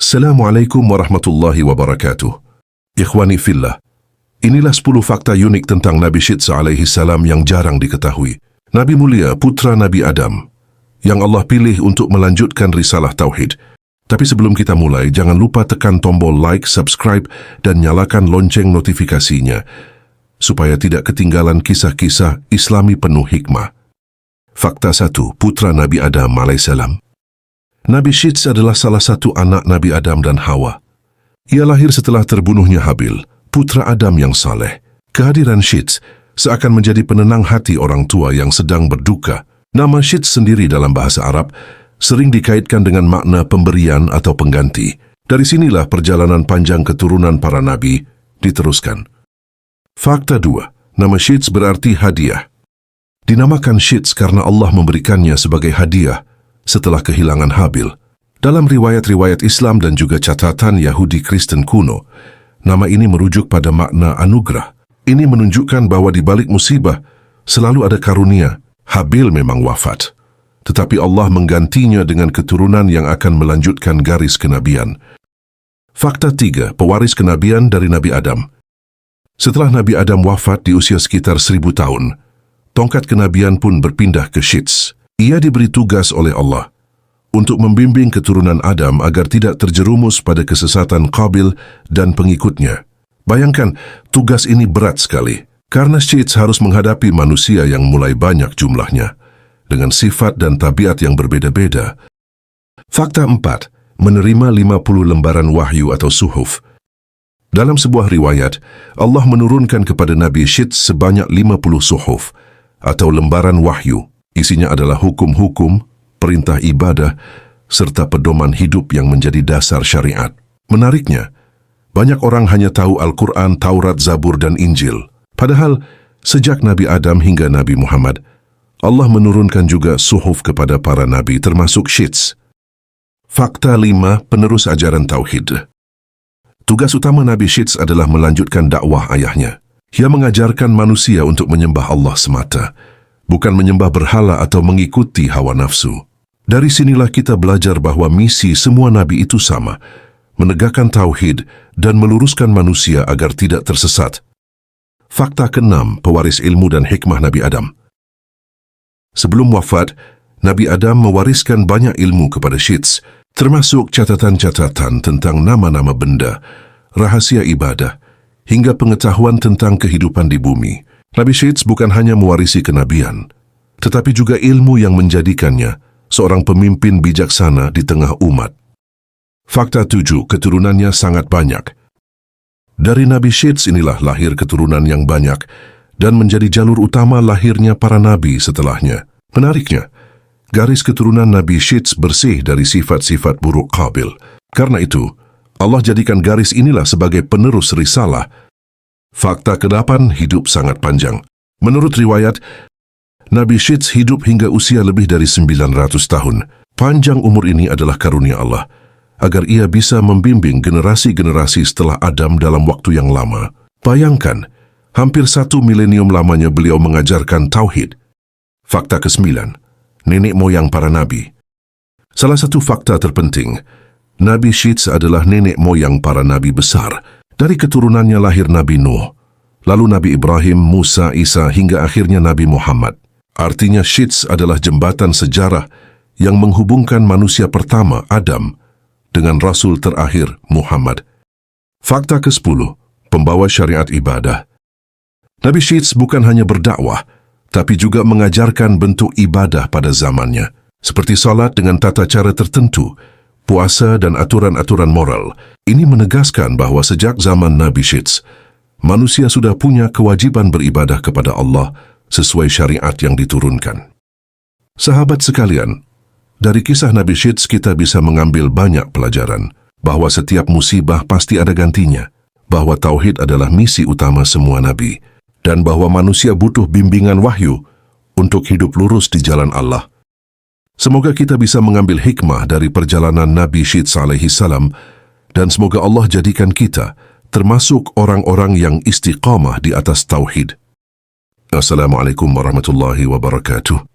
Assalamualaikum warahmatullahi wabarakatuh. Ikhwani fillah, inilah 10 fakta unik tentang Nabi Syits alaihi salam yang jarang diketahui. Nabi mulia, putra Nabi Adam, yang Allah pilih untuk melanjutkan risalah Tauhid. Tapi sebelum kita mulai, jangan lupa tekan tombol like, subscribe, dan nyalakan lonceng notifikasinya, supaya tidak ketinggalan kisah-kisah Islami penuh hikmah. Fakta 1. Putra Nabi Adam alaihissalam. Nabi Syits adalah salah satu anak Nabi Adam dan Hawa. Ia lahir setelah terbunuhnya Habil, putra Adam yang saleh. Kehadiran Syits seakan menjadi penenang hati orang tua yang sedang berduka. Nama Syits sendiri dalam bahasa Arab sering dikaitkan dengan makna pemberian atau pengganti. Dari sinilah perjalanan panjang keturunan para nabi diteruskan. Fakta 2. Nama Syits berarti hadiah. Dinamakan Syits karena Allah memberikannya sebagai hadiah setelah kehilangan Habil. Dalam riwayat-riwayat Islam dan juga catatan Yahudi Kristen kuno, nama ini merujuk pada makna anugerah. Ini menunjukkan bahwa di balik musibah selalu ada karunia. Habil memang wafat, tetapi Allah menggantinya dengan keturunan yang akan melanjutkan garis kenabian. Fakta 3. Pewaris kenabian dari Nabi Adam. Setelah Nabi Adam wafat di usia sekitar 1000 tahun, tongkat kenabian pun berpindah ke Syits. Ia diberi tugas oleh Allah untuk membimbing keturunan Adam agar tidak terjerumus pada kesesatan Qabil dan pengikutnya. Bayangkan, tugas ini berat sekali, karena Syits harus menghadapi manusia yang mulai banyak jumlahnya, dengan sifat dan tabiat yang berbeda-beda. Fakta 4. Menerima 50 lembaran wahyu atau suhuf. Dalam sebuah riwayat, Allah menurunkan kepada Nabi Syits sebanyak 50 suhuf, atau lembaran wahyu. Isinya adalah hukum-hukum, perintah ibadah, serta pedoman hidup yang menjadi dasar syariat. Menariknya, banyak orang hanya tahu Al-Quran, Taurat, Zabur, dan Injil. Padahal, sejak Nabi Adam hingga Nabi Muhammad, Allah menurunkan juga suhuf kepada para nabi, termasuk Syits. Fakta 5. Penerus ajaran Tauhid. Tugas utama Nabi Syits adalah melanjutkan dakwah ayahnya. Ia mengajarkan manusia untuk menyembah Allah semata, bukan menyembah berhala atau mengikuti hawa nafsu. Dari sinilah kita belajar bahwa misi semua nabi itu sama, menegakkan tauhid dan meluruskan manusia agar tidak tersesat. Fakta ke-6. Pewaris ilmu dan hikmah Nabi Adam. Sebelum wafat, Nabi Adam mewariskan banyak ilmu kepada Syits, termasuk catatan-catatan tentang nama-nama benda, rahasia ibadah, hingga pengetahuan tentang kehidupan di bumi. Nabi Syits bukan hanya mewarisi kenabian, tetapi juga ilmu yang menjadikannya seorang pemimpin bijaksana di tengah umat. Fakta 7. Keturunannya sangat banyak. Dari Nabi Syits inilah lahir keturunan yang banyak dan menjadi jalur utama lahirnya para nabi setelahnya. Menariknya, garis keturunan Nabi Syits bersih dari sifat-sifat buruk Qabil. Karena itu, Allah jadikan garis inilah sebagai penerus risalah. Fakta ke-8. Hidup sangat panjang. Menurut riwayat, Nabi Syits hidup hingga usia lebih dari 900 tahun. Panjang umur ini adalah karunia Allah, agar ia bisa membimbing generasi-generasi setelah Adam dalam waktu yang lama. Bayangkan, hampir 1 milenium lamanya beliau mengajarkan Tauhid. Fakta ke-9. Nenek moyang para nabi. Salah satu fakta terpenting, Nabi Syits adalah nenek moyang para nabi besar. Dari keturunannya lahir Nabi Nuh, lalu Nabi Ibrahim, Musa, Isa, hingga akhirnya Nabi Muhammad. Artinya Syits adalah jembatan sejarah yang menghubungkan manusia pertama, Adam, dengan Rasul terakhir, Muhammad. Fakta ke-10. Pembawa syariat ibadah. Nabi Syits bukan hanya berdakwah, tapi juga mengajarkan bentuk ibadah pada zamannya, seperti salat dengan tata cara tertentu, puasa dan aturan-aturan moral. Ini menegaskan bahwa sejak zaman Nabi Syits, manusia sudah punya kewajiban beribadah kepada Allah sesuai syariat yang diturunkan. Sahabat sekalian, dari kisah Nabi Syits kita bisa mengambil banyak pelajaran, bahwa setiap musibah pasti ada gantinya, bahwa tauhid adalah misi utama semua nabi, dan bahwa manusia butuh bimbingan wahyu untuk hidup lurus di jalan Allah. Semoga kita bisa mengambil hikmah dari perjalanan Nabi Syits alaihi salam, dan semoga Allah jadikan kita termasuk orang-orang yang istiqamah di atas tauhid. Assalamualaikum warahmatullahi wabarakatuh.